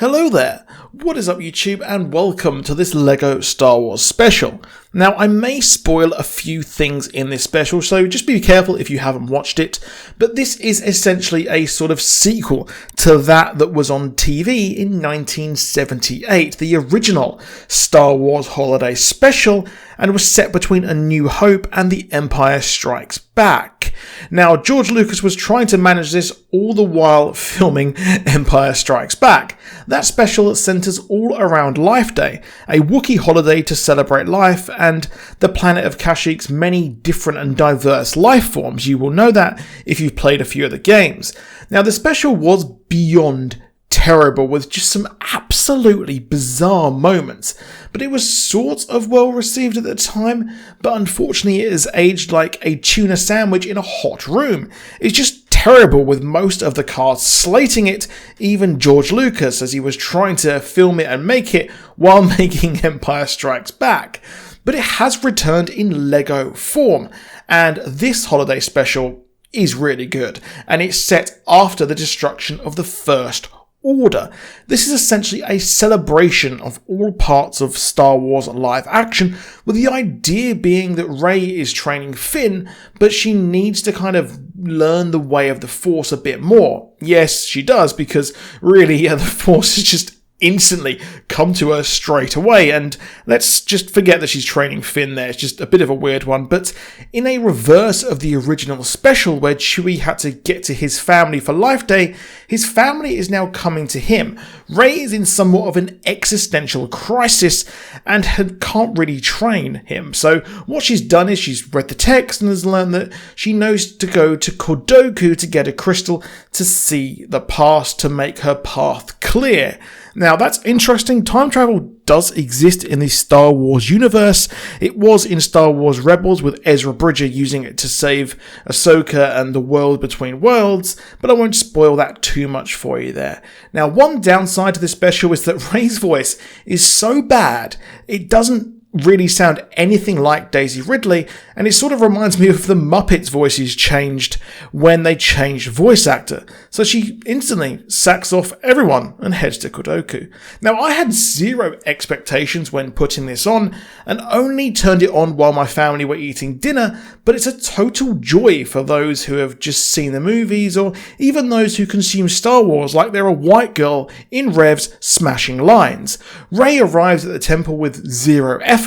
Hello there, what is up YouTube, and welcome to this LEGO Star Wars special. Now I may spoil a few things in this special, so just be careful if you haven't watched it, but this is essentially a sort of sequel to that was on TV in 1978, the original Star Wars holiday special, and was set between A New Hope and The Empire Strikes Back. Now, George Lucas was trying to manage this all the while filming Empire Strikes Back. That special centers all around Life Day, a Wookiee holiday to celebrate life and the planet of Kashyyyk's many different and diverse life forms. You will know that if you've played a few of the games. Now, the special was beyond terrible, with just some absolutely bizarre moments, but it was sort of well received at the time, but unfortunately it has aged like a tuna sandwich in a hot room. It's just terrible, with most of the cast slating it, even George Lucas, as he was trying to film it and make it while making Empire Strikes Back. But it has returned in LEGO form, and this holiday special is really good, and it's set after the destruction of the First Order. This is essentially a celebration of all parts of Star Wars live action, with the idea being that Rey is training Finn, but she needs to kind of learn the way of the Force a bit more. Yes, she does, because really, the Force is just instantly come to her straight away, and let's just forget that she's training Finn there. It's just a bit of a weird one, but in a reverse of the original special where Chewie had to get to his family for Life Day, his family is now coming to him. Rey is in somewhat of an existential crisis and can't really train him, so what she's done is she's read the text and has learned that she knows to go to Countdoku to get a crystal to see the past, to make her path clear. Now that's interesting. Time travel does exist in the Star Wars universe. It was in Star Wars Rebels, with Ezra Bridger using it to save Ahsoka and the world between worlds, but I won't spoil that too much for you there. Now, one downside to this special is that Rey's voice is so bad, it doesn't really sound anything like Daisy Ridley, and it sort of reminds me of the Muppets' voices changed when they changed voice actor. So she instantly sacks off everyone and heads to Countdoku. Now, I had zero expectations when putting this on, and only turned it on while my family were eating dinner, but it's a total joy for those who have just seen the movies, or even those who consume Star Wars like they're a white girl in Revs smashing lines. Rey arrives at the temple with zero effort,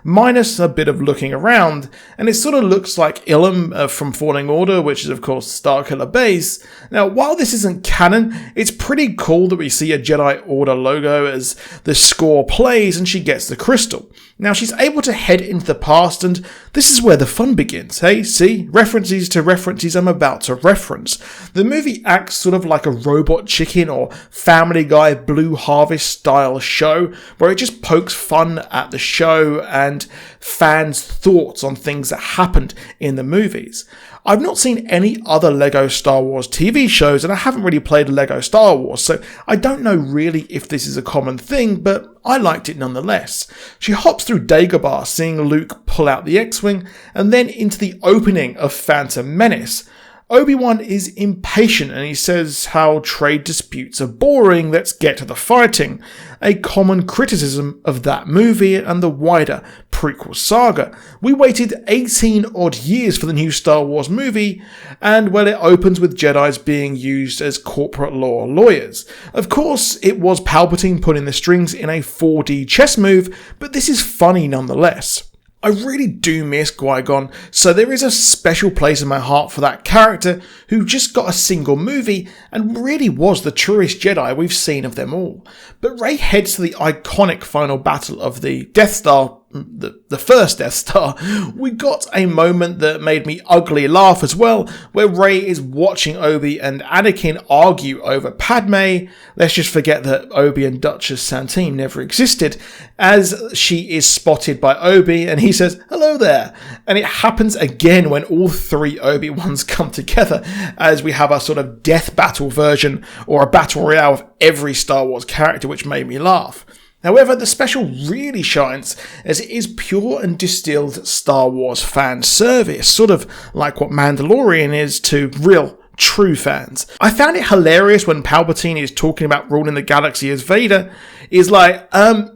minus a bit of looking around, and it sort of looks like Ilum from Falling Order, which is of course Starkiller Base. Now, while this isn't canon, it's pretty cool that we see a Jedi Order logo as the score plays and she gets the crystal. Now, she's able to head into the past, and this is where the fun begins. Hey, see? References to references I'm about to reference. The movie acts sort of like a Robot Chicken or Family Guy Blue Harvest style show, where it just pokes fun at the show and fans' thoughts on things that happened in the movies. I've not seen any other LEGO Star Wars TV shows, and I haven't really played LEGO Star Wars, so I don't know really if this is a common thing, but I liked it nonetheless. She hops through Dagobah, seeing Luke pull out the X-Wing, and then into the opening of Phantom Menace. Obi-Wan is impatient and he says how trade disputes are boring, let's get to the fighting. A common criticism of that movie and the wider prequel saga. We waited 18 odd years for the new Star Wars movie, and well, it opens with Jedis being used as corporate law lawyers. Of course, it was Palpatine pulling the strings in a 4D chess move, but this is funny nonetheless. I really do miss Qui-Gon, so there is a special place in my heart for that character who just got a single movie and really was the truest Jedi we've seen of them all. But Rey heads to the iconic final battle of the Death Star, the first Death Star. We got a moment that made me ugly laugh as well, where Rey is watching Obi and Anakin argue over Padme. Let's just forget that Obi and Duchess Satine never existed, as she is spotted by Obi and he says, "Hello there." And it happens again when all three Obi-Wans come together, as we have a sort of death battle version or a battle royale of every Star Wars character, which made me laugh. However, the special really shines as it is pure and distilled Star Wars fan service, sort of like what Mandalorian is to real true fans. I found it hilarious when Palpatine is talking about ruling the galaxy as Vader is like,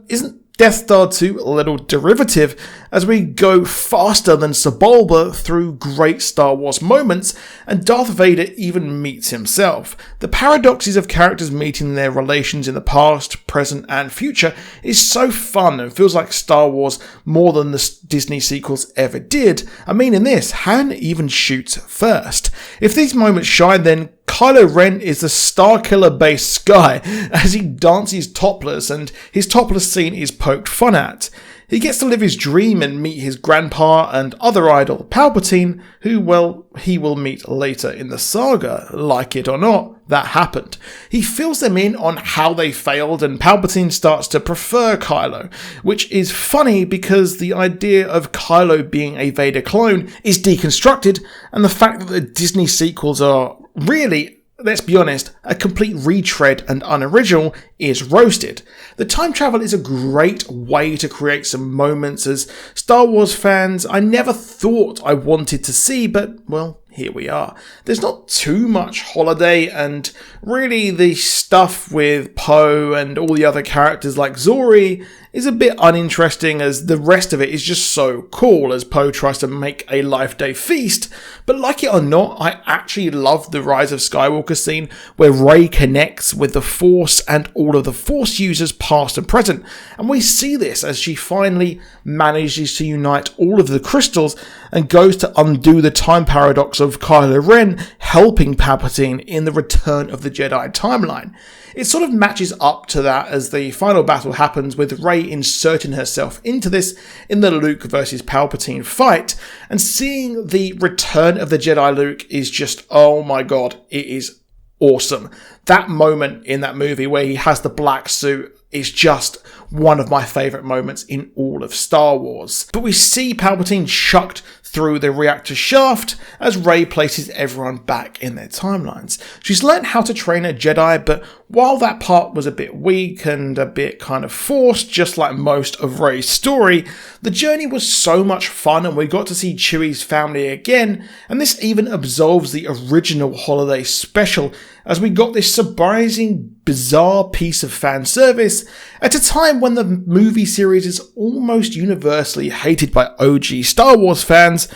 isn't Death Star 2 a little derivative, as we go faster than Sebulba through great Star Wars moments, and Darth Vader even meets himself. The paradoxes of characters meeting their relations in the past, present and future is so fun and feels like Star Wars more than the Disney sequels ever did. I mean, in this, Han even shoots first. If these moments shine, then Kylo Ren is the Starkiller based guy as he dances topless, and his topless scene is poked fun at. He gets to live his dream and meet his grandpa and other idol, Palpatine, who, well, he will meet later in the saga. Like it or not, that happened. He fills them in on how they failed, and Palpatine starts to prefer Kylo, which is funny because the idea of Kylo being a Vader clone is deconstructed, and the fact that the Disney sequels are really, let's be honest, a complete retread and unoriginal is roasted. The time travel is a great way to create some moments as Star Wars fans I never thought I wanted to see, but, well, here we are. There's not too much holiday, and really the stuff with Poe and all the other characters like Zori is a bit uninteresting, as the rest of it is just so cool as Poe tries to make a life day feast. But like it or not, I actually love the Rise of Skywalker scene where Rey connects with the Force and all of the Force users past and present, and we see this as she finally manages to unite all of the crystals and goes to undo the time paradox of Kylo Ren helping Palpatine in the Return of the Jedi timeline. It sort of matches up to that as the final battle happens, with Rey inserting herself into this in the Luke versus Palpatine fight, and seeing the Return of the Jedi Luke is just, oh my god, it is awesome. That moment in that movie where he has the black suit is just one of my favourite moments in all of Star Wars. But we see Palpatine chucked through the reactor shaft as Rey places everyone back in their timelines. She's learnt how to train a Jedi, but while that part was a bit weak and a bit kind of forced, just like most of Rey's story, the journey was so much fun, and we got to see Chewie's family again, and this even absolves the original holiday special, as we got this surprising, bizarre piece of fan service at a time when the movie series is almost universally hated by OG Star Wars fans,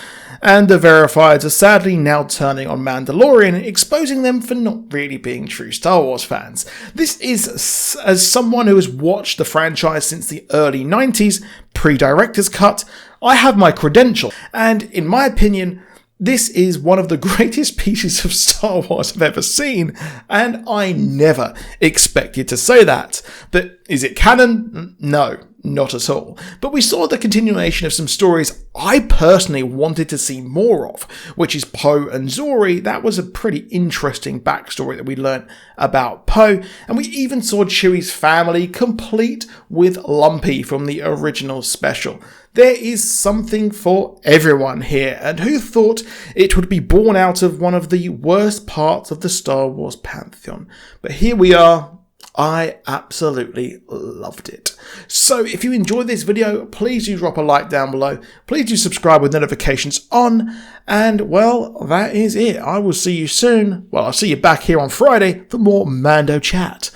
and the verifieds are sadly now turning on Mandalorian, exposing them for not really being true Star Wars fans. This is, as someone who has watched the franchise since the early 90s, pre-director's cut, I have my credential, and in my opinion, this is one of the greatest pieces of Star Wars I've ever seen, and I never expected to say that. But is it canon? No, not at all. But we saw the continuation of some stories I personally wanted to see more of, which is Poe and Zori. That was a pretty interesting backstory that we learnt about Poe, and we even saw Chewie's family complete with Lumpy from the original special. There is something for everyone here, and who thought it would be born out of one of the worst parts of the Star Wars pantheon? But here we are. I absolutely loved it. So if you enjoyed this video, please do drop a like down below. Please do subscribe with notifications on. And well, that is it. I will see you soon. Well, I'll see you back here on Friday for more Mando chat.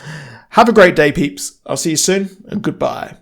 Have a great day, peeps. I'll see you soon, and goodbye.